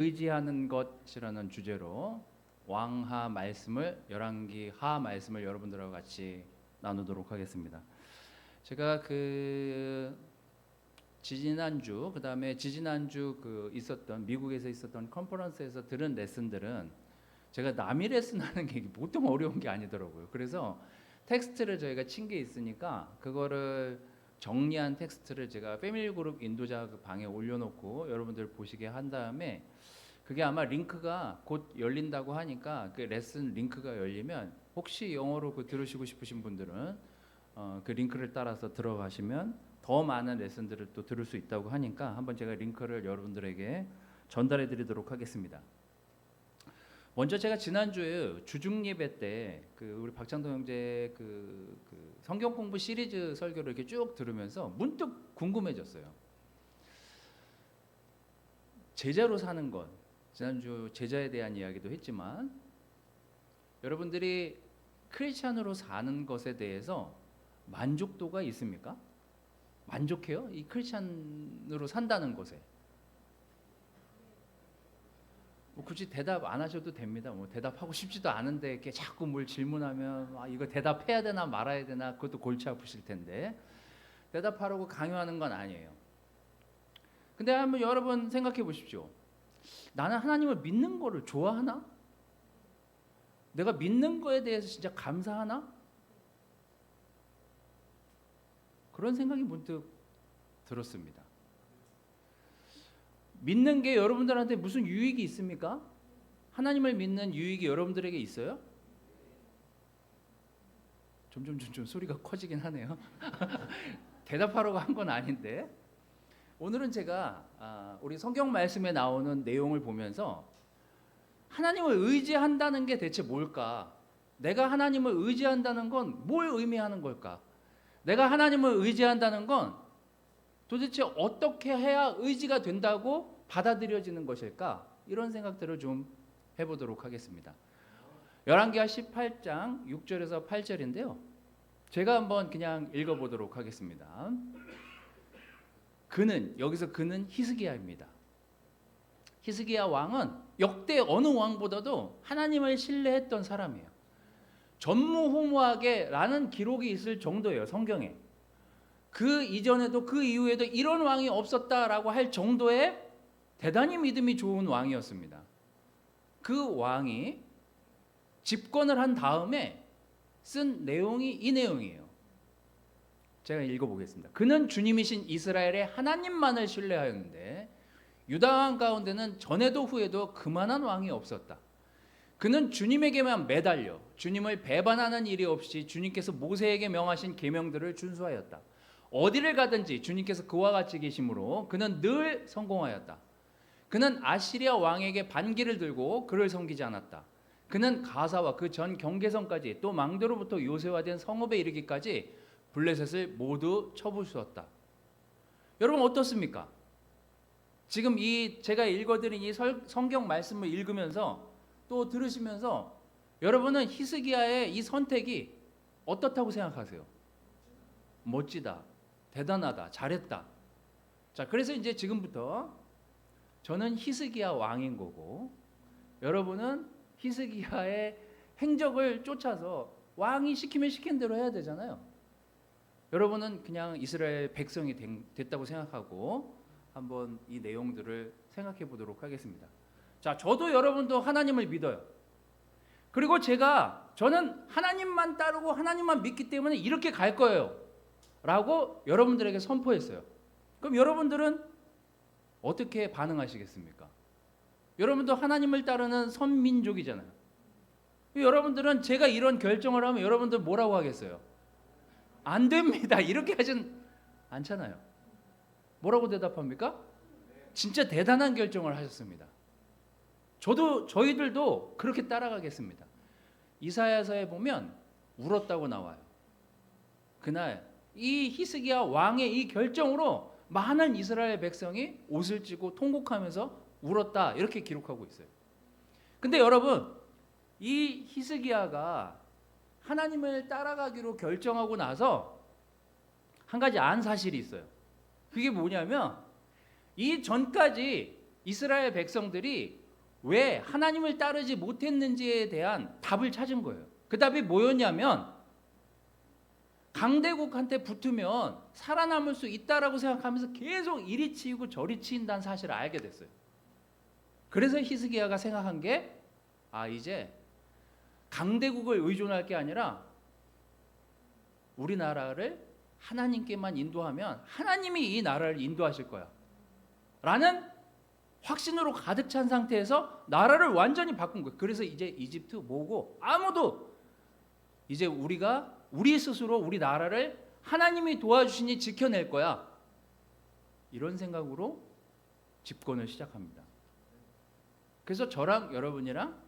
의지하는 것이라는 주제로 왕하 말씀을 열왕기 하 말씀을 여러분들하고 같이 나누도록 하겠습니다. 제가 지지난주 그다음에 지지난주 있었던 미국에서 있었던 컨퍼런스에서 들은 레슨들은 제가 남이 레슨하는 게 보통 어려운 게 아니더라고요. 그래서 텍스트를 저희가 친 게 있으니까 그거를 정리한 텍스트를 제가 패밀리 그룹 인도자 그 방에 올려놓고 여러분들 보시게 한 다음에 그게 아마 링크가 곧 열린다고 하니까 그 레슨 링크가 열리면 혹시 영어로 들으시고 싶으신 분들은 그 링크를 따라서 들어가시면 더 많은 레슨들을 또 들을 수 있다고 하니까 한번 제가 링크를 여러분들에게 전달해 드리도록 하겠습니다. 먼저 제가 지난주에 주중 예배 때 우리 박찬동 형제 성경 공부 시리즈 설교를 이렇게 쭉 들으면서 문득 궁금해졌어요. 제자로 사는 것, 지난주 제자에 대한 이야기도 했지만 여러분들이 크리스찬으로 사는 것에 대해서 만족도가 있습니까? 만족해요? 이 크리스찬으로 산다는 것에. 굳이 대답 안 하셔도 됩니다. 대답하고 싶지도 않은데 이렇게 자꾸 뭘 질문하면 이거 대답해야 되나 말아야 되나 그것도 골치 아프실 텐데 대답하라고 강요하는 건 아니에요. 근데 한번 여러분 생각해 보십시오. 나는 하나님을 믿는 거를 좋아하나? 내가 믿는 거에 대해서 진짜 감사하나? 그런 생각이 문득 들었습니다. 믿는 게 여러분들한테 무슨 유익이 있습니까? 하나님을 믿는 유익이 여러분들에게 있어요? 점점 소리가 커지긴 하네요. 대답하라고 한 건 아닌데 오늘은 제가 우리 성경 말씀에 나오는 내용을 보면서 하나님을 의지한다는 게 대체 뭘까? 내가 하나님을 의지한다는 건 뭘 의미하는 걸까? 내가 하나님을 의지한다는 건 도대체 어떻게 해야 의지가 된다고 받아들여지는 것일까? 이런 생각들을 좀 해보도록 하겠습니다. 열왕기하 18장 6절에서 8절인데요. 제가 한번 그냥 읽어보도록 하겠습니다. 여기서 그는 히스기야입니다. 히스기야 왕은 역대 어느 왕보다도 하나님을 신뢰했던 사람이에요. 전무후무하게라는 기록이 있을 정도예요, 성경에. 그 이전에도 그 이후에도 이런 왕이 없었다라고 할 정도의 대단히 믿음이 좋은 왕이었습니다. 그 왕이 집권을 한 다음에 쓴 내용이 이 내용이에요. 제가 읽어보겠습니다. 그는 주님이신 이스라엘의 하나님만을 신뢰하였는데 유다 왕 가운데는 전에도 후에도 그만한 왕이 없었다. 그는 주님에게만 매달려 주님을 배반하는 일이 없이 주님께서 모세에게 명하신 계명들을 준수하였다. 어디를 가든지 주님께서 그와 같이 계심으로 그는 늘 성공하였다. 그는 아시리아 왕에게 반기를 들고 그를 섬기지 않았다. 그는 가사와 그 전 경계선까지 또 망대로부터 요새화된 성읍에 이르기까지 블레셋을 모두 쳐부수었다. 여러분 어떻습니까? 지금 제가 읽어드린 이 성경 말씀을 읽으면서 또 들으시면서 여러분은 히스기야의 이 선택이 어떻다고 생각하세요? 멋지다, 대단하다, 잘했다. 자, 그래서 이제 지금부터 저는 히스기야 왕인 거고 여러분은 히스기야의 행적을 쫓아서 왕이 시키면 시킨 대로 해야 되잖아요. 여러분은 그냥 이스라엘 백성이 됐다고 생각하고 한번 이 내용들을 생각해 보도록 하겠습니다. 자, 저도 여러분도 하나님을 믿어요. 그리고 저는 하나님만 따르고 하나님만 믿기 때문에 이렇게 갈 거예요 라고 여러분들에게 선포했어요. 그럼 여러분들은 어떻게 반응하시겠습니까? 여러분도 하나님을 따르는 선민족이잖아요. 여러분들은 제가 이런 결정을 하면 여러분들 뭐라고 하겠어요? 안 됩니다. 이렇게 하진 않잖아요. 뭐라고 대답합니까? 진짜 대단한 결정을 하셨습니다. 저희들도 그렇게 따라가겠습니다. 이사야서에 보면 울었다고 나와요. 그날 이 히스기야 왕의 이 결정으로 많은 이스라엘 백성이 옷을 찢고 통곡하면서 울었다 이렇게 기록하고 있어요. 근데 여러분 이 히스기야가 하나님을 따라가기로 결정하고 나서 한 가지 안 사실이 있어요. 그게 뭐냐면 이 전까지 이스라엘 백성들이 왜 하나님을 따르지 못했는지에 대한 답을 찾은 거예요. 그 답이 뭐였냐면 강대국한테 붙으면 살아남을 수 있다라고 생각하면서 계속 이리 치이고 저리 치인다는 사실을 알게 됐어요. 그래서 히스기야가 생각한 게 이제 강대국을 의존할 게 아니라 우리나라를 하나님께만 인도하면 하나님이 이 나라를 인도하실 거야 라는 확신으로 가득 찬 상태에서 나라를 완전히 바꾼 거예요. 그래서 이제 이집트 뭐고 아무도 이제 우리 스스로 우리 나라를 하나님이 도와주시니 지켜낼 거야, 이런 생각으로 집권을 시작합니다. 그래서 저랑 여러분이랑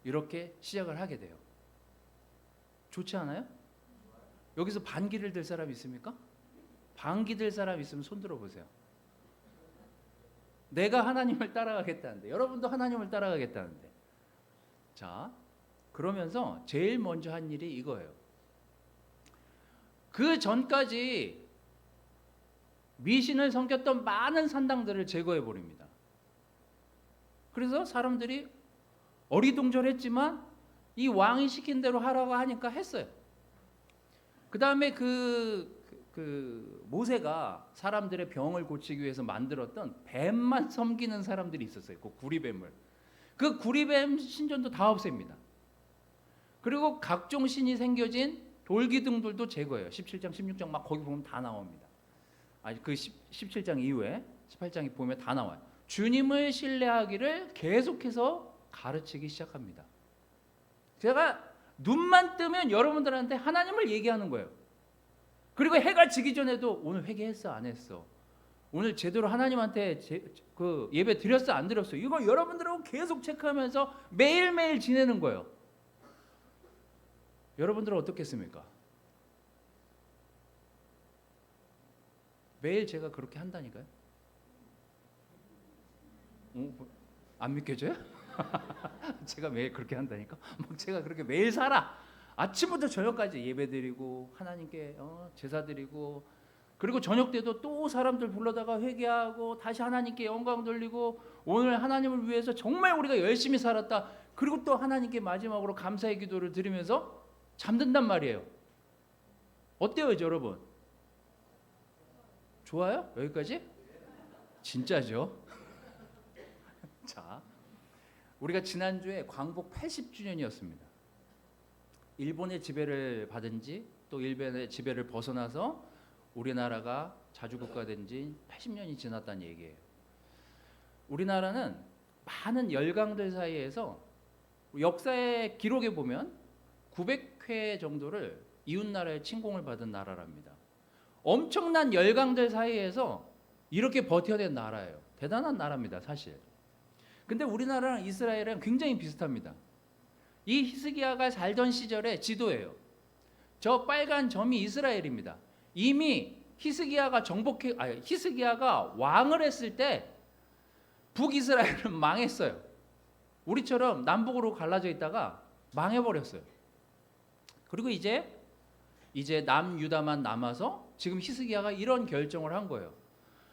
이렇게 시작을 하게 돼요. 좋지 않아요? 여기서 반기를 들 사람 있습니까? 반기 들 사람 있으면 손 들어보세요. 내가 하나님을 따라가겠다는데, 여러분도 하나님을 따라가겠다는데. 자, 그러면서 제일 먼저 한 일이 이거예요. 그 전까지 미신을 섬겼던 많은 산당들을 제거해 버립니다. 그래서 사람들이 어리둥절했지만 이 왕이 시킨 대로 하라고 하니까 했어요. 그 다음에 모세가 사람들의 병을 고치기 위해서 만들었던 뱀만 섬기는 사람들이 있었어요. 그 구리뱀을. 그 구리뱀 신전도 다 없앱니다. 그리고 각종 신이 생겨진 돌기둥들도 제거해요. 17장, 16장 막 거기 보면 다 나옵니다. 그 17장 이후에 18장에 보면 다 나와요. 주님을 신뢰하기를 계속해서 가르치기 시작합니다. 제가 눈만 뜨면 여러분들한테 하나님을 얘기하는 거예요. 그리고 해가 지기 전에도 오늘 회개했어 안 했어, 오늘 제대로 하나님한테 예배 드렸어 안 드렸어, 이거 여러분들하고 계속 체크하면서 매일매일 지내는 거예요. 여러분들은 어떻겠습니까? 매일 제가 그렇게 한다니까요. 안 믿겨져요? 제가 매일 그렇게 한다니까. 막 제가 그렇게 매일 살아. 아침부터 저녁까지 예배드리고 하나님께 제사드리고, 그리고 저녁 때도 또 사람들 불러다가 회개하고 다시 하나님께 영광 돌리고, 오늘 하나님을 위해서 정말 우리가 열심히 살았다, 그리고 또 하나님께 마지막으로 감사의 기도를 드리면서 잠든단 말이에요. 어때요 여러분? 좋아요? 여기까지? 진짜죠? 자, 우리가 지난주에 광복 80주년이었습니다. 일본의 지배를 받은 지 또 일본의 지배를 벗어나서 우리나라가 자주국가된 지 80년이 지났다는 얘기예요. 우리나라는 많은 열강들 사이에서 역사의 기록에 보면 900회 정도를 이웃나라의 침공을 받은 나라랍니다. 엄청난 열강들 사이에서 이렇게 버텨낸 나라예요. 대단한 나라입니다, 사실. 근데 우리나라랑 이스라엘은 굉장히 비슷합니다. 이 히스기야가 살던 시절의 지도예요. 저 빨간 점이 이스라엘입니다. 이미 히스기야가 왕을 했을 때 북이스라엘은 망했어요. 우리처럼 남북으로 갈라져 있다가 망해버렸어요. 그리고 이제 남유다만 남아서 지금 히스기야가 이런 결정을 한 거예요.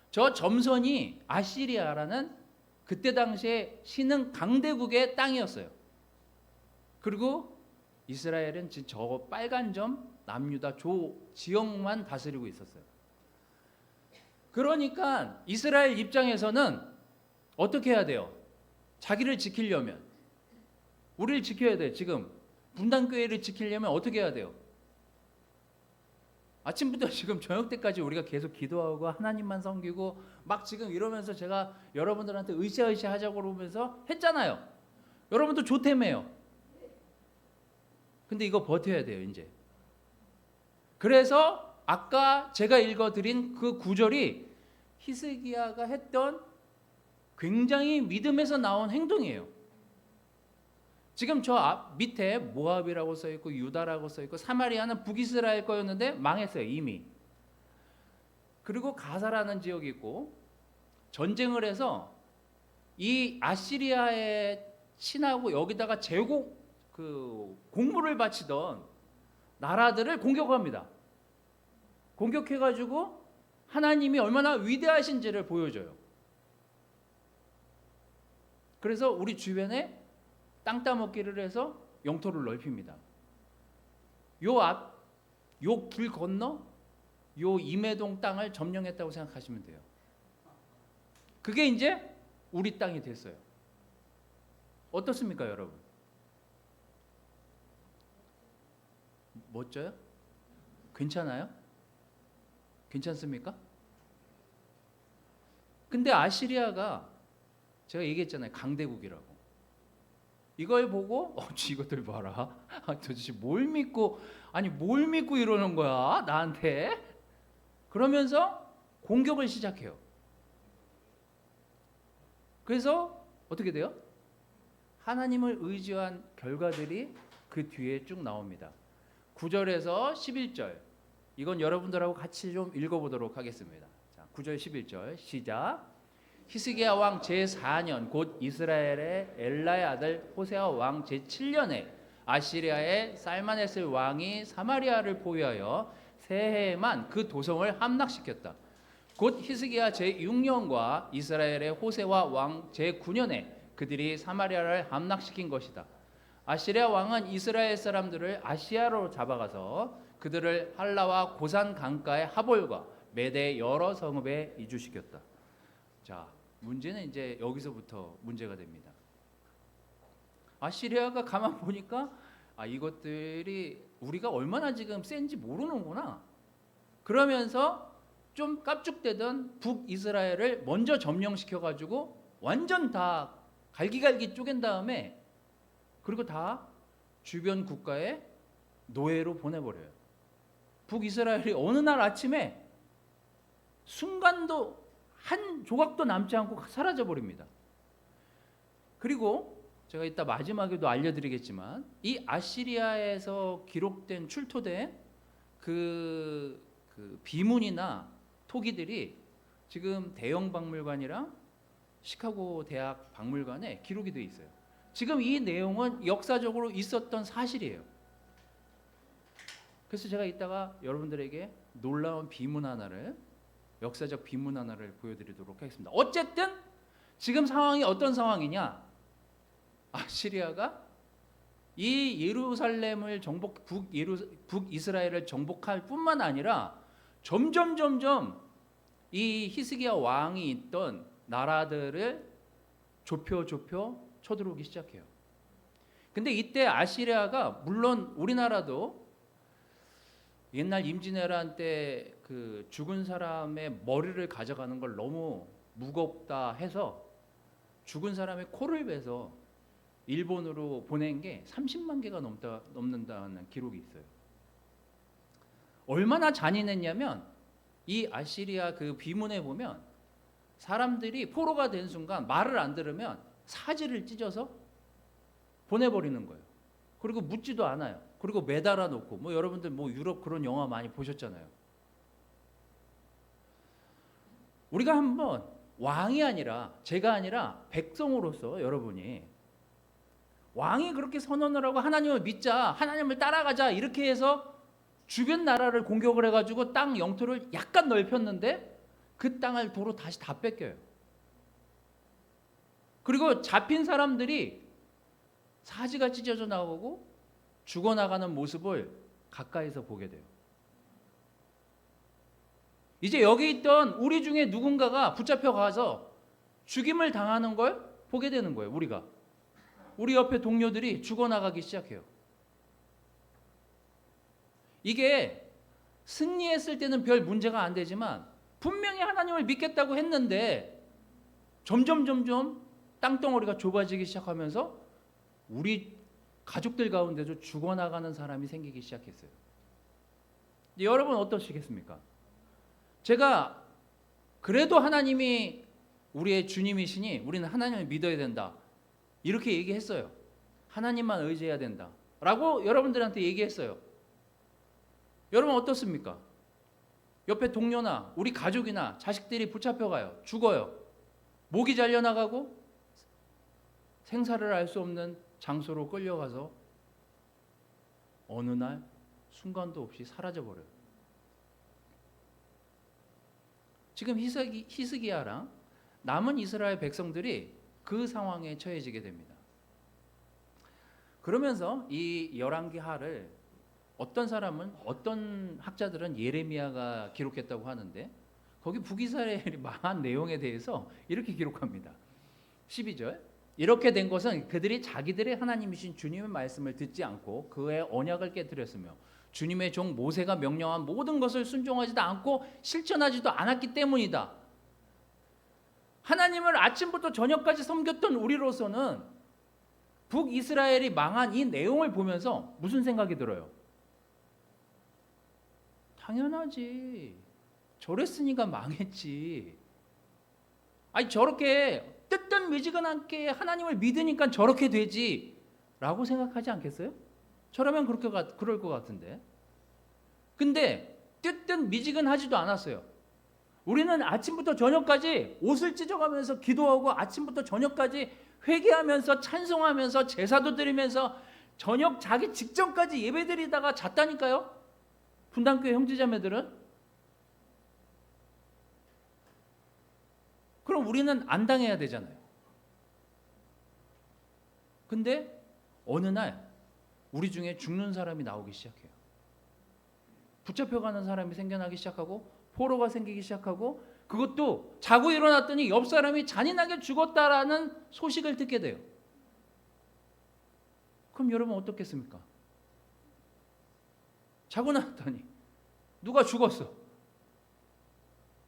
저 점선이 아시리아라는 그때 당시에 신흥 강대국의 땅이었어요. 그리고 이스라엘은 지금 저 빨간 점 남유다 지역만 다스리고 있었어요. 그러니까 이스라엘 입장에서는 어떻게 해야 돼요? 자기를 지키려면, 우리를 지켜야 돼. 지금 분단교회를 지키려면 어떻게 해야 돼요? 아침부터 지금 저녁 때까지 우리가 계속 기도하고 하나님만 섬기고 막 지금 이러면서 제가 여러분들한테 으쌰으쌰 하자고 그러면서 했잖아요. 여러분도 좋다며요. 근데 이거 버텨야 돼요, 이제. 그래서 아까 제가 읽어드린 그 구절이 히스기야가 했던 굉장히 믿음에서 나온 행동이에요. 지금 저 밑에 모압이라고 써있고 유다라고 써있고 사마리아는 북이스라엘 거였는데 망했어요, 이미. 그리고 가사라는 지역이 있고, 전쟁을 해서 이 아시리아의 신하고 여기다가 공물을 바치던 나라들을 공격합니다. 공격해가지고 하나님이 얼마나 위대하신지를 보여줘요. 그래서 우리 주변에 땅 따먹기를 해서 영토를 넓힙니다. 요 길 건너 요 임해동 땅을 점령했다고 생각하시면 돼요. 그게 이제 우리 땅이 됐어요. 어떻습니까, 여러분? 멋져요? 괜찮아요? 괜찮습니까? 근데 아시리아가 제가 얘기했잖아요. 강대국이라고. 이걸 보고 이것들 봐라. 도대체 뭘 믿고 이러는 거야 나한테? 그러면서 공격을 시작해요. 그래서 어떻게 돼요? 하나님을 의지한 결과들이 그 뒤에 쭉 나옵니다. 9절에서 11절 이건 여러분들하고 같이 좀 읽어보도록 하겠습니다. 자, 9절 11절 시작. 히스기야 왕 제4년 곧 이스라엘의 엘라의 아들 호세아 왕 제7년에 아시리아의 살마네스 왕이 사마리아를 포위하여 새해에만 그 도성을 함락시켰다. 곧 히스기야 제6년과 이스라엘의 호세와 왕 제9년에 그들이 사마리아를 함락시킨 것이다. 아시리아 왕은 이스라엘 사람들을 아시아로 잡아가서 그들을 할라와 고산 강가의 하볼과 메대 여러 성읍에 이주시켰다. 자, 문제는 이제 여기서부터 문제가 됩니다. 아시리아가 가만 보니까 이것들이 우리가 얼마나 지금 센지 모르는구나. 그러면서 좀 깝죽대던 북이스라엘을 먼저 점령시켜가지고 완전 다 갈기갈기 쪼갠 다음에 그리고 다 주변 국가에 노예로 보내버려요. 북이스라엘이 어느 날 아침에 순간도 한 조각도 남지 않고 사라져버립니다. 그리고 제가 이따 마지막에도 알려드리겠지만 이 아시리아에서 기록된 출토된 그 비문이나 토기들이 지금 대형 박물관이랑 시카고 대학 박물관에 기록이 되어 있어요. 지금 이 내용은 역사적으로 있었던 사실이에요. 그래서 제가 이따가 여러분들에게 놀라운 비문 하나를 역사적 비문 하나를 보여드리도록 하겠습니다. 어쨌든 지금 상황이 어떤 상황이냐? 아시리아가 이 예루살렘을 북이스라엘을 정복할 뿐만 아니라 점점 이 히스기야 왕이 있던 나라들을 좁혀 쳐들어오기 시작해요. 근데 이때 아시리아가 물론 우리나라도 옛날 임진왜란 때 그 죽은 사람의 머리를 가져가는 걸 너무 무겁다 해서 죽은 사람의 코를 베서 일본으로 보낸 게 30만 개가 넘는다는 기록이 있어요. 얼마나 잔인했냐면 이 아시리아 그 비문에 보면 사람들이 포로가 된 순간 말을 안 들으면 사지를 찢어서 보내버리는 거예요. 그리고 묻지도 않아요. 그리고 매달아 놓고 여러분들 유럽 그런 영화 많이 보셨잖아요. 우리가 한번 왕이 아니라 제가 아니라 백성으로서 여러분이 왕이 그렇게 선언을 하고 하나님을 믿자, 하나님을 따라가자 이렇게 해서 주변 나라를 공격을 해가지고 땅 영토를 약간 넓혔는데 그 땅을 도로 다시 다 뺏겨요. 그리고 잡힌 사람들이 사지가 찢어져 나오고 죽어나가는 모습을 가까이서 보게 돼요. 이제 여기 있던 우리 중에 누군가가 붙잡혀 가서 죽임을 당하는 걸 보게 되는 거예요. 우리 옆에 동료들이 죽어나가기 시작해요. 이게 승리했을 때는 별 문제가 안 되지만 분명히 하나님을 믿겠다고 했는데 점점 땅덩어리가 좁아지기 시작하면서 우리 가족들 가운데도 죽어나가는 사람이 생기기 시작했어요. 여러분 어떠시겠습니까? 제가 그래도 하나님이 우리의 주님이시니 우리는 하나님을 믿어야 된다 이렇게 얘기했어요. 하나님만 의지해야 된다 라고 여러분들한테 얘기했어요. 여러분 어떻습니까? 옆에 동료나 우리 가족이나 자식들이 붙잡혀가요. 죽어요. 목이 잘려나가고 생사를 알 수 없는 장소로 끌려가서 어느 날 순간도 없이 사라져버려요. 지금 히스기야랑 남은 이스라엘 백성들이 그 상황에 처해지게 됩니다. 그러면서 이 열왕기하를 어떤 사람은, 어떤 학자들은 예레미야가 기록했다고 하는데, 거기 북이스라엘이 망한 내용에 대해서 이렇게 기록합니다. 12절, 이렇게 된 것은 그들이 자기들의 하나님이신 주님의 말씀을 듣지 않고 그의 언약을 깨뜨렸으며 주님의 종 모세가 명령한 모든 것을 순종하지도 않고 실천하지도 않았기 때문이다. 하나님을 아침부터 저녁까지 섬겼던 우리로서는 북이스라엘이 망한 이 내용을 보면서 무슨 생각이 들어요? 당연하지. 저랬으니까 망했지. 아니, 저렇게 뜨뜻 미지근하게 하나님을 믿으니까 저렇게 되지 라고 생각하지 않겠어요? 저라면 그럴 것 같은데. 근데 뜨뜻 미지근하지도 않았어요. 우리는 아침부터 저녁까지 옷을 찢어가면서 기도하고 아침부터 저녁까지 회개하면서 찬송하면서 제사도 드리면서 저녁 자기 직전까지 예배드리다가 잤다니까요. 분당교회 형제자매들은. 그럼 우리는 안 당해야 되잖아요. 근데 어느 날 우리 중에 죽는 사람이 나오기 시작해요. 붙잡혀가는 사람이 생겨나기 시작하고 포로가 생기기 시작하고, 그것도 자고 일어났더니 옆 사람이 잔인하게 죽었다라는 소식을 듣게 돼요. 그럼 여러분 어떻겠습니까? 자고 나왔더니 누가 죽었어.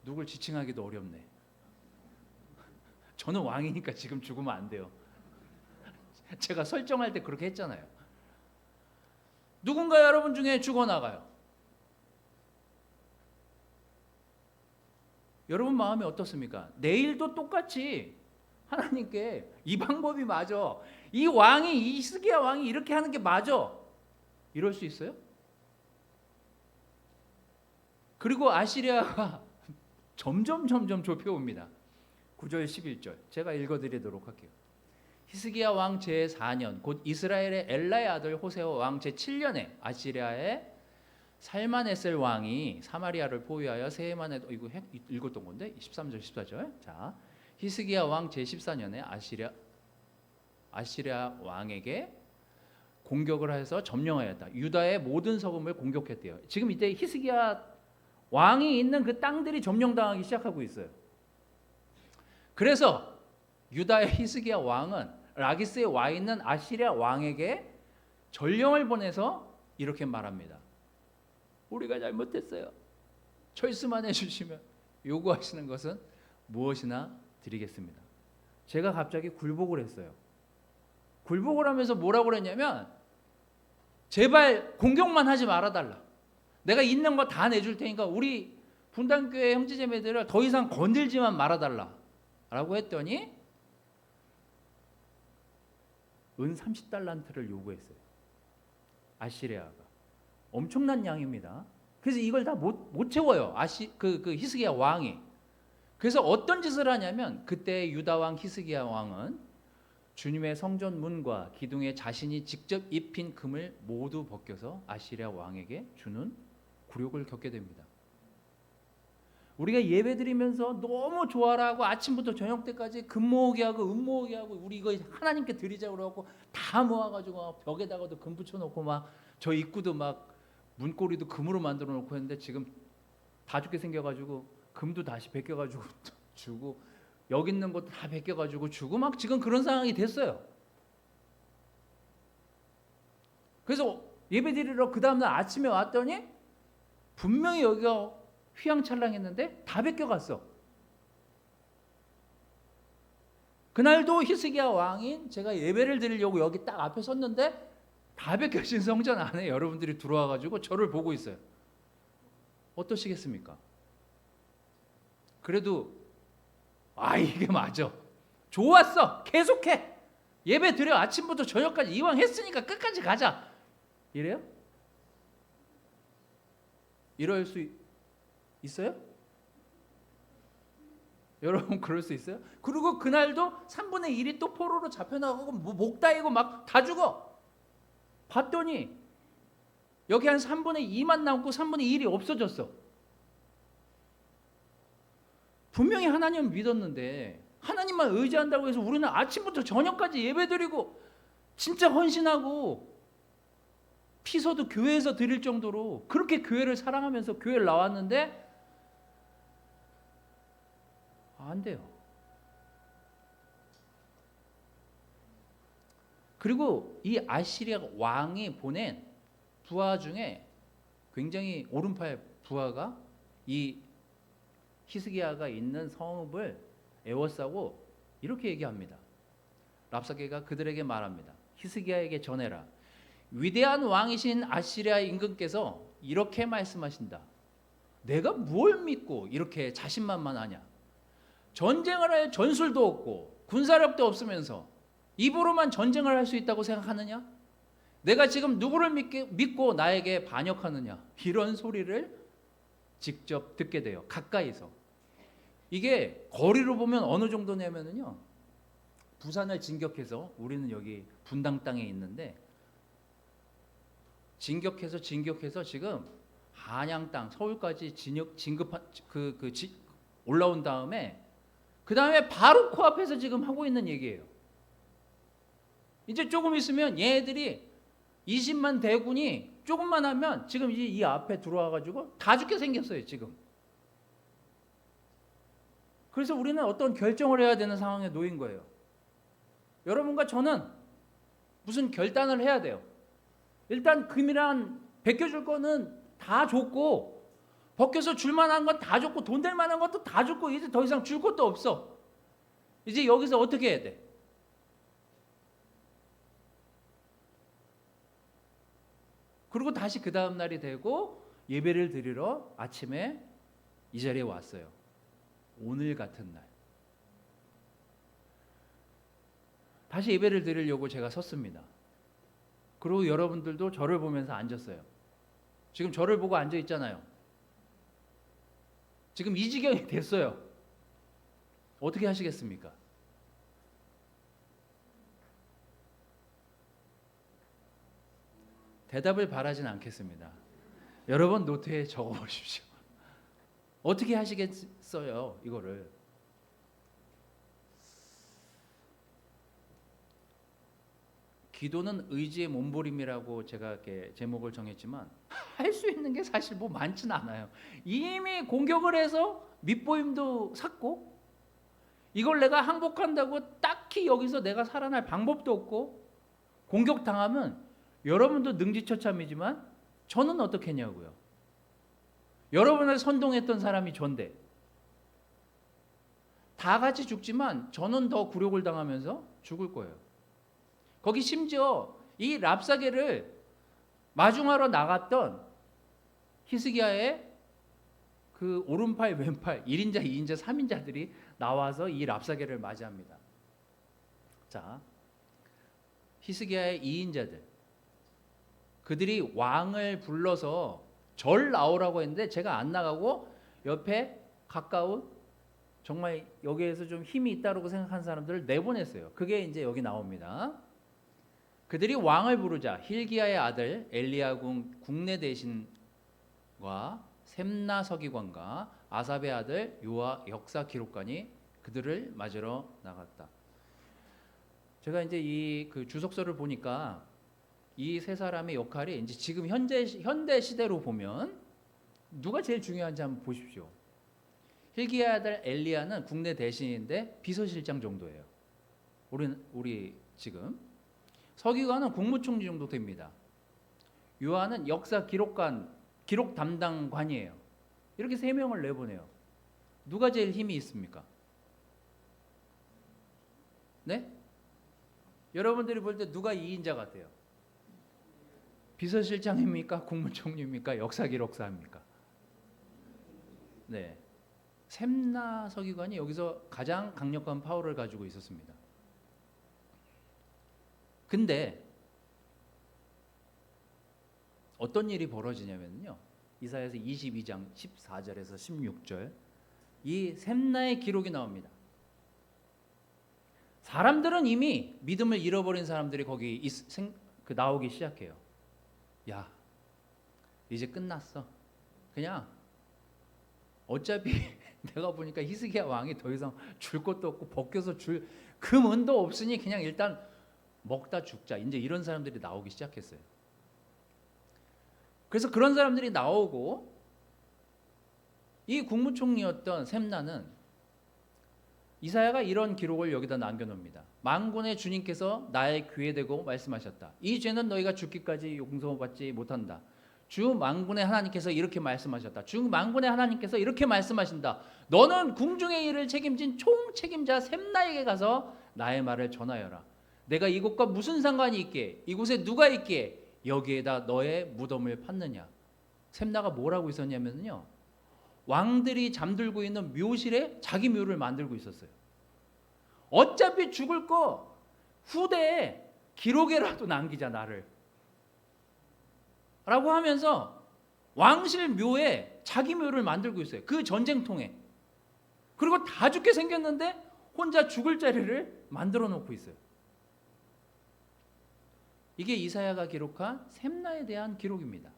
누굴 지칭하기도 어렵네. 저는 왕이니까 지금 죽으면 안 돼요. 제가 설정할 때 그렇게 했잖아요. 누군가 여러분 중에 죽어나가요. 여러분 마음이 어떻습니까? 내일도 똑같이 하나님께 이 방법이 맞아, 이 왕이, 이 히스기야 왕이 이렇게 하는 게 맞아, 이럴 수 있어요? 그리고 아시리아가 점점 좁혀옵니다. 9절 11절 제가 읽어드리도록 할게요. 히스기야 왕 제4년 곧 이스라엘의 엘라의 아들 호세아 왕 제7년에 아시리아의 살마네셀 왕이 사마리아를 포위하여 세해만에, 이거 읽었던 건데 13절 14절. 자, 히스기야 왕 제14년에 아시리아 왕에게 공격을 해서 점령하였다. 유다의 모든 서금을 공격했대요. 지금 이때 히스기야 왕이 있는 그 땅들이 점령당하기 시작하고 있어요. 그래서 유다의 히스기야 왕은 라기스에 와 있는 아시리아 왕에게 전령을 보내서 이렇게 말합니다. 우리가 잘못했어요. 철수만 해주시면 요구하시는 것은 무엇이나 드리겠습니다. 제가 갑자기 굴복을 했어요. 굴복을 하면서 뭐라고 그랬냐면, 제발 공격만 하지 말아달라. 내가 있는 거 다 내줄 테니까 우리 분당교회 형제자매들을 더 이상 건들지만 말아달라 라고 했더니 은 30달란트를 요구했어요. 아시리아가. 엄청난 양입니다. 그래서 이걸 다 못 채워요. 그 히스기야 왕이. 그래서 어떤 짓을 하냐면, 그때 유다 왕 히스기야 왕은 주님의 성전 문과 기둥에 자신이 직접 입힌 금을 모두 벗겨서 아시리아 왕에게 주는 굴욕을 겪게 됩니다. 우리가 예배드리면서 너무 좋아라 하고 아침부터 저녁 때까지 금 모으게 하고 은 모으게 하고 우리 이거 하나님께 드리자고 그러고 다 모아가지고 벽에다가도 금 붙여놓고 막 저 입구도 막 문고리도 금으로 만들어 놓고 했는데 지금 다 죽게 생겨가지고 금도 다시 벗겨가지고 주고 여기 있는 것도 다 벗겨가지고 주고 막 지금 그런 상황이 됐어요. 그래서 예배드리러 그 다음날 아침에 왔더니 분명히 여기가 휘황찬란했는데 다 벗겨갔어. 그날도 히스기야 왕인 제가 예배를 드리려고 여기 딱 앞에 섰는데 다 벗겨진 성전 안에 여러분들이 들어와가지고 저를 보고 있어요. 어떠시겠습니까? 그래도 이게 맞아. 좋았어. 계속해. 예배 드려. 아침부터 저녁까지 이왕 했으니까 끝까지 가자. 이래요? 이럴 수 있어요? 여러분 그럴 수 있어요? 그리고 그날도 3분의 1이 또 포로로 잡혀나가고 목 다이고 막 다 죽어. 봤더니 여기 한 3분의 2만 남고 3분의 1이 없어졌어. 분명히 하나님을 믿었는데 하나님만 의지한다고 해서 우리는 아침부터 저녁까지 예배드리고 진짜 헌신하고 피서도 교회에서 드릴 정도로 그렇게 교회를 사랑하면서 교회를 나왔는데 안 돼요. 그리고 이 아시리아 왕이 보낸 부하 중에 굉장히 오른팔 부하가 이 히스기야가 있는 성읍을 에워싸고 이렇게 얘기합니다. 랍사게가 그들에게 말합니다. 히스기야에게 전해라. 위대한 왕이신 아시리아 임금께서 이렇게 말씀하신다. 내가 뭘 믿고 이렇게 자신만만하냐? 전쟁을 할 전술도 없고 군사력도 없으면서 입으로만 전쟁을 할 수 있다고 생각하느냐? 내가 지금 누구를 믿고 나에게 반역하느냐? 이런 소리를 직접 듣게 돼요. 가까이서. 이게 거리로 보면 어느 정도냐면요. 부산을 진격해서 우리는 여기 분당 땅에 있는데 진격해서 지금 한양 땅 서울까지 진급한 올라온 다음에 그 다음에 바로 코앞에서 지금 하고 있는 얘기예요. 이제 조금 있으면 얘네들이 20만 대군이 조금만 하면 지금 이 앞에 들어와가지고 다 죽게 생겼어요 지금. 그래서 우리는 어떤 결정을 해야 되는 상황에 놓인 거예요. 여러분과 저는 무슨 결단을 해야 돼요. 일단 금이란 베껴줄 거는 다 줬고 벗겨서 줄 만한 건 다 줬고 돈 될 만한 것도 다 줬고 이제 더 이상 줄 것도 없어. 이제 여기서 어떻게 해야 돼? 그리고 다시 그 다음 날이 되고 예배를 드리러 아침에 이 자리에 왔어요. 오늘 같은 날. 다시 예배를 드리려고 제가 섰습니다. 그리고 여러분들도 저를 보면서 앉았어요. 지금 저를 보고 앉아 있잖아요. 지금 이 지경이 됐어요. 어떻게 하시겠습니까? 대답을 바라진 않겠습니다. 여러분 노트에 적어 보십시오. 어떻게 하시겠어요, 이거를? 기도는 의지의 몸부림이라고 제가 이렇게 제목을 정했지만 할 수 있는 게 사실 뭐 많지는 않아요. 이미 공격을 해서 밑보임도 샀고 이걸 내가 항복한다고 딱히 여기서 내가 살아날 방법도 없고 공격당하면 여러분도 능지처참이지만 저는 어떻게 했냐고요. 여러분을 선동했던 사람이 전데 다 같이 죽지만 저는 더 굴욕을 당하면서 죽을 거예요. 거기 심지어 이 랍사게를 마중하러 나갔던 히스기야의 그 오른팔 왼팔 1인자 2인자 3인자들이 나와서 이 랍사게를 맞이합니다. 자, 히스기야의 2인자들 그들이 왕을 불러서 절 나오라고 했는데 제가 안 나가고 옆에 가까운 정말 여기에서 좀 힘이 있다고 생각한 사람들을 내보냈어요. 그게 이제 여기 나옵니다. 그들이 왕을 부르자 힐기야의 아들 엘리야궁 국내 대신과 셈나 서기관과 아삽의 아들 요아 역사 기록관이 그들을 맞으러 나갔다. 제가 이제 이 그 주석서를 보니까 이 세 사람의 역할이 이제 지금 현대 시대로 보면 누가 제일 중요한지 한번 보십시오. 힐기야의 아들 엘리야는 국내 대신인데 비서실장 정도예요. 우리 지금 서기관은 국무총리 정도 됩니다. 요한은 역사 기록관, 기록 담당관이에요. 이렇게 세 명을 내보내요. 누가 제일 힘이 있습니까? 네? 여러분들이 볼 때 누가 2인자 같아요? 비서실장입니까? 국무총리입니까? 역사기록사입니까? 네. 셈나 서기관이 여기서 가장 강력한 파워를 가지고 있었습니다. 근데 어떤 일이 벌어지냐면요. 이사야서 22장 14절에서 16절 이 셈나의 기록이 나옵니다. 사람들은 이미 믿음을 잃어버린 사람들이 거기 나오기 시작해요. 야, 이제 끝났어. 그냥 어차피 내가 보니까 히스기야 왕이 더 이상 줄 것도 없고 벗겨서 줄 금은도 없으니 그냥 일단 먹다 죽자. 이제 이런 사람들이 나오기 시작했어요. 그래서 그런 사람들이 나오고 이 국무총리였던 셈나는 이사야가 이런 기록을 여기다 남겨놓습니다. 만군의 주님께서 나의 귀에 대고 말씀하셨다. 이 죄는 너희가 죽기까지 용서받지 못한다. 주 만군의 하나님께서 이렇게 말씀하셨다. 주 만군의 하나님께서 이렇게 말씀하신다. 너는 궁중의 일을 책임진 총책임자 셈나에게 가서 나의 말을 전하여라. 내가 이곳과 무슨 상관이 있기에, 이곳에 누가 있기에 여기에다 너의 무덤을 팠느냐. 셈나가 뭐라고 있었냐면요, 왕들이 잠들고 있는 묘실에 자기 묘를 만들고 있었어요. 어차피 죽을 거 후대에 기록에라도 남기자 나를 라고 하면서 왕실 묘에 자기 묘를 만들고 있어요. 그 전쟁통에. 그리고 다 죽게 생겼는데 혼자 죽을 자리를 만들어 놓고 있어요. 이게 이사야가 기록한 셈나에 대한 기록입니다.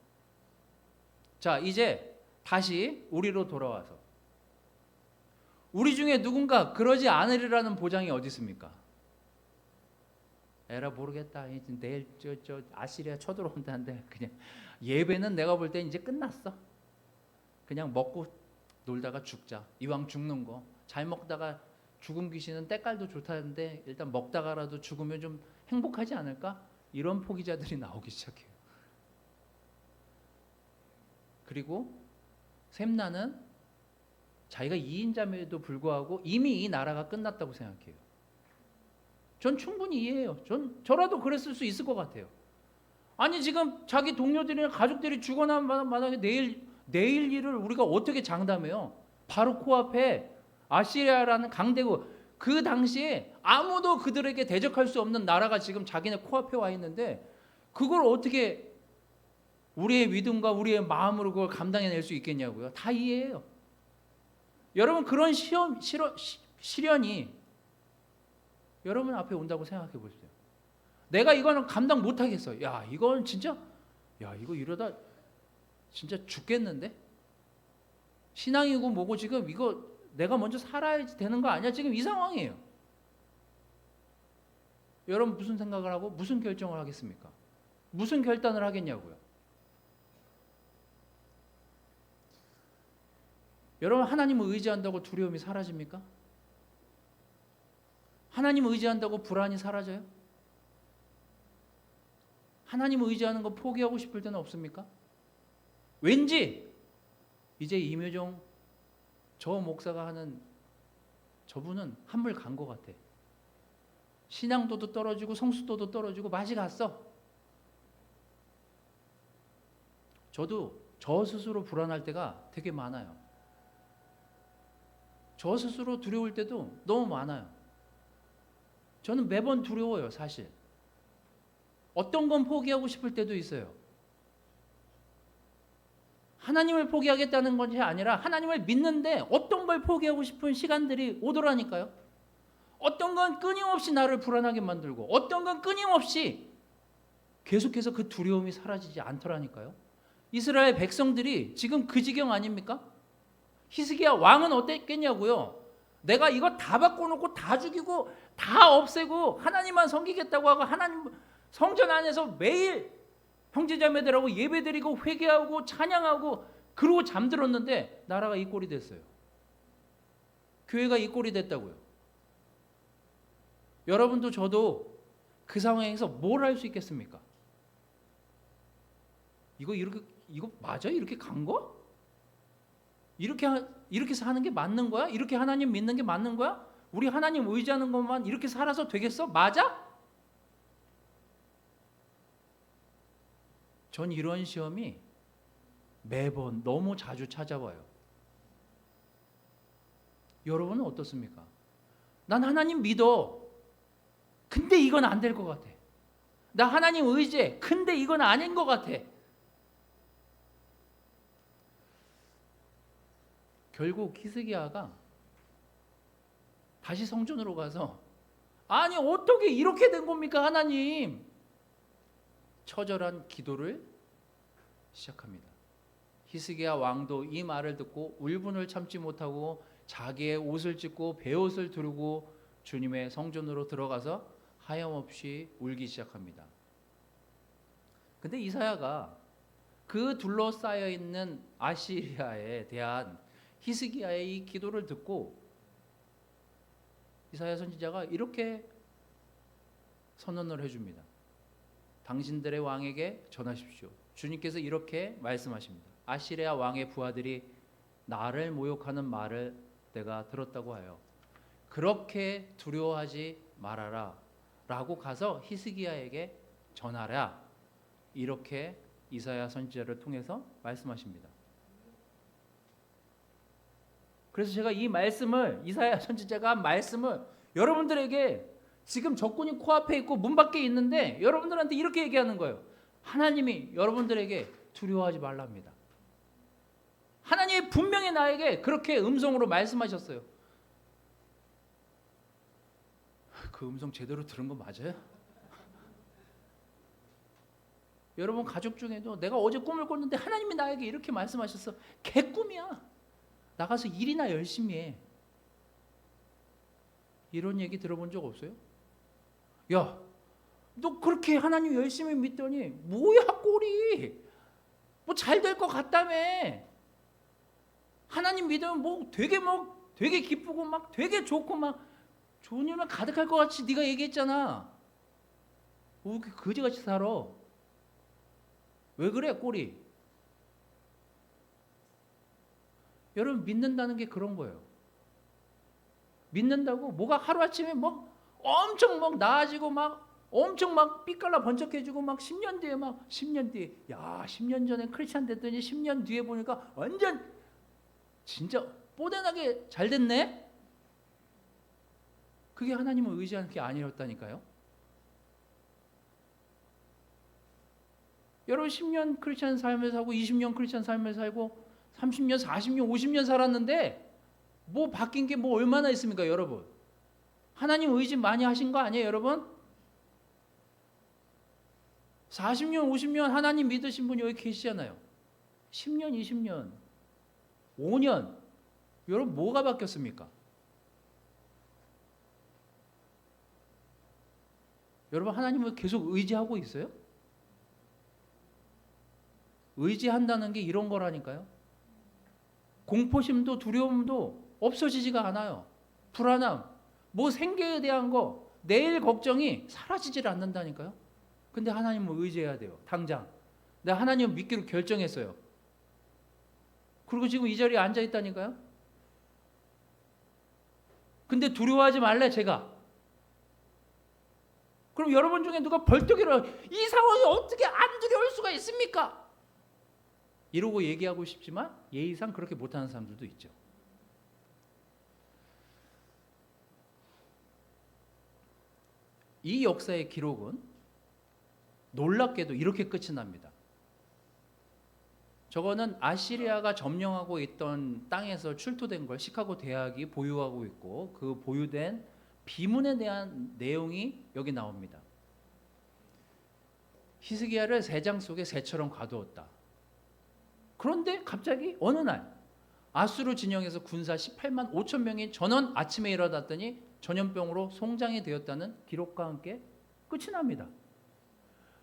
자, 이제 다시 우리로 돌아와서 우리 중에 누군가 그러지 않으리라는 보장이 어디 있습니까? 에라 모르겠다. 내일 저 아시리아 쳐들어온다는데 그냥 예배는 내가 볼 때 이제 끝났어. 그냥 먹고 놀다가 죽자. 이왕 죽는 거. 잘 먹다가 죽은 귀신은 때깔도 좋다는데 일단 먹다가라도 죽으면 좀 행복하지 않을까? 이런 포기자들이 나오기 시작해요. 그리고 셈나는 자기가 2인자임에도 불구하고 이미 이 나라가 끝났다고 생각해요. 전 충분히 이해해요. 저라도 그랬을 수 있을 것 같아요. 아니 지금 자기 동료들이나 가족들이 죽어나면 만약에 내일 일을 우리가 어떻게 장담해요? 바로 코앞에 아시리아라는 강대국, 그 당시에 아무도 그들에게 대적할 수 없는 나라가 지금 자기네 코앞에 와 있는데 그걸 어떻게 우리의 믿음과 우리의 마음으로 그걸 감당해낼 수 있겠냐고요. 다 이해해요. 여러분 그런 시련이 여러분 앞에 온다고 생각해 보세요. 내가 이거는 감당 못하겠어. 야 이건 진짜 이거 이러다 진짜 죽겠는데? 신앙이고 뭐고 지금 이거 내가 먼저 살아야 되는 거 아니야? 지금 이 상황이에요. 여러분 무슨 생각을 하고 무슨 결정을 하겠습니까? 무슨 결단을 하겠냐고요. 여러분 하나님을 의지한다고 두려움이 사라집니까? 하나님을 의지한다고 불안이 사라져요? 하나님을 의지하는 거 포기하고 싶을 때는 없습니까? 왠지 이제 임효정 저 목사가 하는 저분은 한물 간 것 같아. 신앙도도 떨어지고 성숙도도 떨어지고 맛이 갔어. 저도 저 스스로 불안할 때가 되게 많아요. 저 스스로 두려울 때도 너무 많아요. 저는 매번 두려워요, 사실. 어떤 건 포기하고 싶을 때도 있어요. 하나님을 포기하겠다는 것이 아니라 하나님을 믿는데 어떤 걸 포기하고 싶은 시간들이 오더라니까요. 어떤 건 끊임없이 나를 불안하게 만들고 어떤 건 끊임없이 계속해서 그 두려움이 사라지지 않더라니까요. 이스라엘 백성들이 지금 그 지경 아닙니까? 히스기야 왕은 어땠겠냐고요. 내가 이거 다 바꿔놓고 다 죽이고 다 없애고 하나님만 섬기겠다고 하고 하나님 성전 안에서 매일 형제자매들하고 예배드리고 회개하고 찬양하고 그러고 잠들었는데 나라가 이 꼴이 됐어요. 교회가 이 꼴이 됐다고요. 여러분도 저도 그 상황에서 뭘 할 수 있겠습니까? 이거 맞아? 이렇게 간 거? 이렇게 사는 게 맞는 거야? 이렇게 하나님 믿는 게 맞는 거야? 우리 하나님 의지하는 것만 이렇게 살아서 되겠어? 맞아? 전 이런 시험이 매번 너무 자주 찾아와요. 여러분은 어떻습니까? 난 하나님 믿어. 근데 이건 안 될 것 같아. 나 하나님 의지해. 근데 이건 아닌 것 같아. 결국 히스기야가 다시 성전으로 가서 아니 어떻게 이렇게 된 겁니까 하나님? 처절한 기도를 시작합니다. 히스기야 왕도 이 말을 듣고 울분을 참지 못하고 자기의 옷을 찢고 베옷을 두르고 주님의 성전으로 들어가서 하염없이 울기 시작합니다. 근데 이사야가 그 둘러싸여 있는 아시리아에 대한 히스기야의 이 기도를 듣고 이사야 선지자가 이렇게 선언을 해줍니다. 당신들의 왕에게 전하십시오. 주님께서 이렇게 말씀하십니다. 아시리아 왕의 부하들이 나를 모욕하는 말을 내가 들었다고 하여 그렇게 두려워하지 말아라 라고 가서 히스기야에게 전하라, 이렇게 이사야 선지자를 통해서 말씀하십니다. 그래서 제가 이 말씀을, 이사야 선지자가 한 말씀을 여러분들에게 지금 적군이 코앞에 있고 문 밖에 있는데 여러분들한테 이렇게 얘기하는 거예요. 하나님이 여러분들에게 두려워하지 말랍니다. 하나님이 분명히 나에게 그렇게 음성으로 말씀하셨어요. 그 음성 제대로 들은 거 맞아요? 여러분 가족 중에도 내가 어제 꿈을 꿨는데 하나님이 나에게 이렇게 말씀하셨어. 개꿈이야. 나가서 일이나 열심히 해. 이런 얘기 들어본 적 없어요? 야, 너 그렇게 하나님 열심히 믿더니 뭐야 꼴이? 뭐 잘 될 것 같다며. 하나님 믿으면 뭐 되게 기쁘고 막 되게 좋고 막 좋은 일만 가득할 것 같이 네가 얘기했잖아. 왜 이렇게 거지같이 살아? 왜 그래 꼴이? 여러분 믿는다는 게 그런 거예요. 믿는다고 뭐가 하루아침에 막 엄청 막 나아지고 막 엄청 막 삐깔나 번쩍해지고 막 10년 뒤에 막 10년 뒤에 야 10년 전에 크리스찬 됐더니 10년 뒤에 보니까 완전 진짜 뽀대나게 잘 됐네? 그게 하나님을 의지하는 게 아니었다니까요. 여러분 10년 크리스찬 삶을 살고 20년 크리스찬 삶을 살고 30년, 40년, 50년 살았는데 뭐 바뀐 게 뭐 얼마나 있습니까, 여러분? 하나님 의지 많이 하신 거 아니에요, 여러분? 40년, 50년 하나님 믿으신 분이 여기 계시잖아요. 10년, 20년, 5년. 여러분 뭐가 바뀌었습니까? 여러분 하나님을 계속 의지하고 있어요? 의지한다는 게 이런 거라니까요. 공포심도 두려움도 없어지지가 않아요. 불안함, 뭐 생계에 대한 거, 내일 걱정이 사라지질 않는다니까요. 근데 하나님을 의지해야 돼요. 당장. 내가 하나님을 믿기로 결정했어요. 그리고 지금 이 자리에 앉아 있다니까요. 근데 두려워하지 말래 제가. 그럼 여러분 중에 누가 벌떡 일어나 이 상황이 어떻게 안 두려울 수가 있습니까? 이러고 얘기하고 싶지만 예의상 그렇게 못하는 사람들도 있죠. 이 역사의 기록은 놀랍게도 이렇게 끝이 납니다. 저거는 아시리아가 점령하고 있던 땅에서 출토된 걸 시카고 대학이 보유하고 있고 그 보유된 비문에 대한 내용이 여기 나옵니다. 히스기야를 새장 속에 새처럼 가두었다. 그런데 갑자기 어느 날 아수르 진영에서 군사 18만 5천 명이 전원 아침에 일어났더니 전염병으로 송장이 되었다는 기록과 함께 끝이 납니다.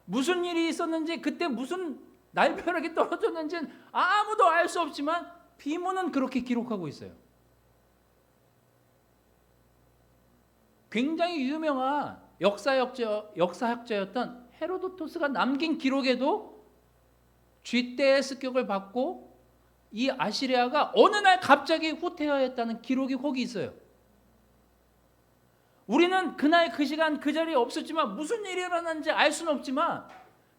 무슨 일이 있었는지 그때 무슨 날벼락이 떨어졌는지는 아무도 알 수 없지만 비문은 그렇게 기록하고 있어요. 굉장히 유명한 역사학자였던 헤로도토스가 남긴 기록에도 쥐떼의 습격을 받고 이 아시리아가 어느 날 갑자기 후퇴하였다는 기록이 거기 있어요. 우리는 그날 그 시간 그 자리에 없었지만 무슨 일이 일어났는지 알 수는 없지만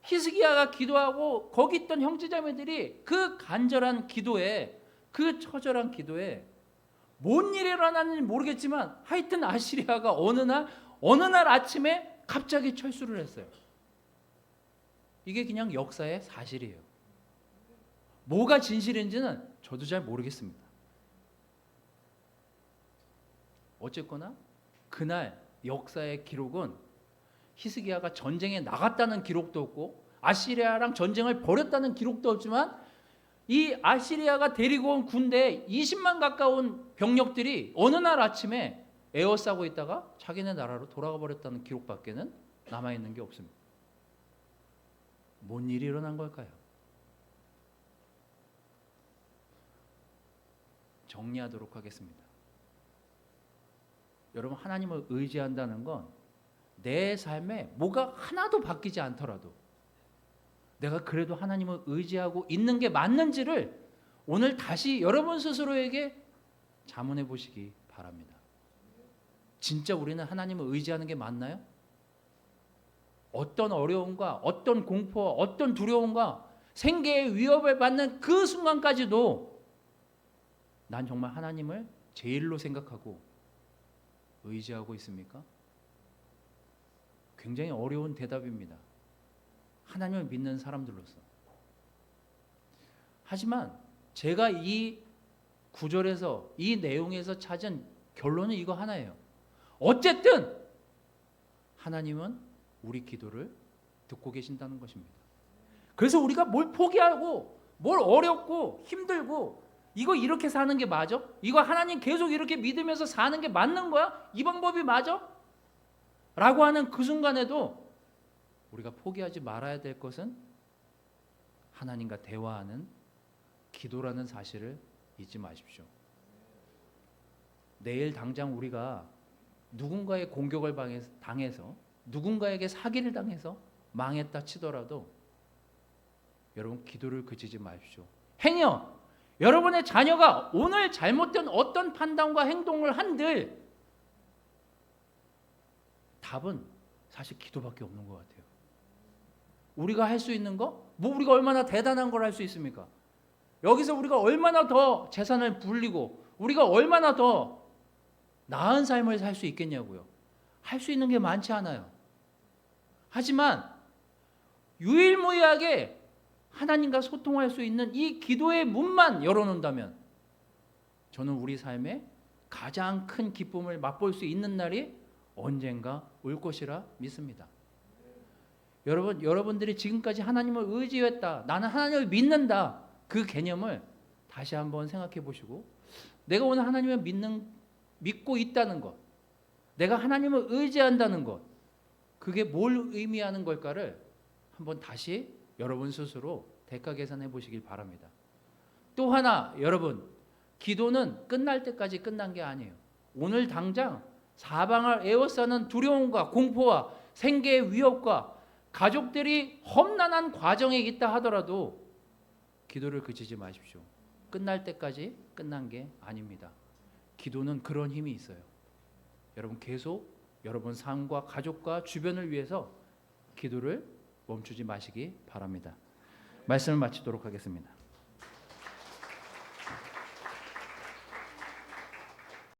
히스기야가 기도하고 거기 있던 형제자매들이 그 간절한 기도에 그 처절한 기도에 뭔 일이 일어났는지 모르겠지만 하여튼 아시리아가 어느 날 아침에 갑자기 철수를 했어요. 이게 그냥 역사의 사실이에요. 뭐가 진실인지는 저도 잘 모르겠습니다. 어쨌거나 그날 역사의 기록은 히스기야가 전쟁에 나갔다는 기록도 없고 아시리아랑 전쟁을 벌였다는 기록도 없지만 이 아시리아가 데리고 온 군대 20만 가까운 병력들이 어느 날 아침에 에워싸고 있다가 자기네 나라로 돌아가 버렸다는 기록밖에는 남아있는 게 없습니다. 뭔 일이 일어난 걸까요? 정리하도록 하겠습니다. 여러분, 하나님을 의지한다는 건 내 삶에 뭐가 하나도 바뀌지 않더라도 내가 그래도 하나님을 의지하고 있는 게 맞는지를 오늘 다시 여러분 스스로에게 자문해 보시기 바랍니다. 진짜 우리는 하나님을 의지하는 게 맞나요? 어떤 어려움과 어떤 공포와 어떤 두려움과 생계의 위협을 받는 그 순간까지도 난 정말 하나님을 제일로 생각하고 의지하고 있습니까? 굉장히 어려운 대답입니다. 하나님을 믿는 사람들로서. 하지만 제가 이 구절에서 이 내용에서 찾은 결론은 이거 하나예요. 어쨌든 하나님은 우리 기도를 듣고 계신다는 것입니다. 그래서 우리가 뭘 포기하고 뭘 어렵고 힘들고 이거 이렇게 사는 게 맞아? 이거 하나님 계속 이렇게 믿으면서 사는 게 맞는 거야? 이 방법이 맞아? 라고 하는 그 순간에도 우리가 포기하지 말아야 될 것은 하나님과 대화하는 기도라는 사실을 잊지 마십시오. 내일 당장 우리가 누군가의 공격을 당해서 누군가에게 사기를 당해서 망했다 치더라도 여러분 기도를 그치지 마십시오. 행여 여러분의 자녀가 오늘 잘못된 어떤 판단과 행동을 한들 답은 사실 기도밖에 없는 것 같아요. 우리가 할 수 있는 거? 뭐 우리가 얼마나 대단한 걸 할 수 있습니까? 여기서 우리가 얼마나 더 재산을 불리고 우리가 얼마나 더 나은 삶을 살 수 있겠냐고요. 할 수 있는 게 많지 않아요. 하지만 유일무이하게 하나님과 소통할 수 있는 이 기도의 문만 열어놓는다면 저는 우리 삶에 가장 큰 기쁨을 맛볼 수 있는 날이 언젠가 올 것이라 믿습니다. 여러분들이 지금까지 하나님을 의지했다, 나는 하나님을 믿는다, 그 개념을 다시 한번 생각해 보시고 내가 오늘 하나님을 믿고 있다는 것, 내가 하나님을 의지한다는 것, 그게 뭘 의미하는 걸까를 한번 다시 여러분 스스로 대가 계산해 보시길 바랍니다. 또 하나, 여러분, 기도는 끝날 때까지 끝난 게 아니에요. 오늘 당장 사방을 에워싸는 두려움과 공포와 생계의 위협과 가족들이 험난한 과정에 있다 하더라도 기도를 그치지 마십시오. 끝날 때까지 끝난 게 아닙니다. 기도는 그런 힘이 있어요. 여러분 계속 여러분 삶과 가족과 주변을 위해서 기도를 멈추지 마시기 바랍니다. 말씀을 마치도록 하겠습니다.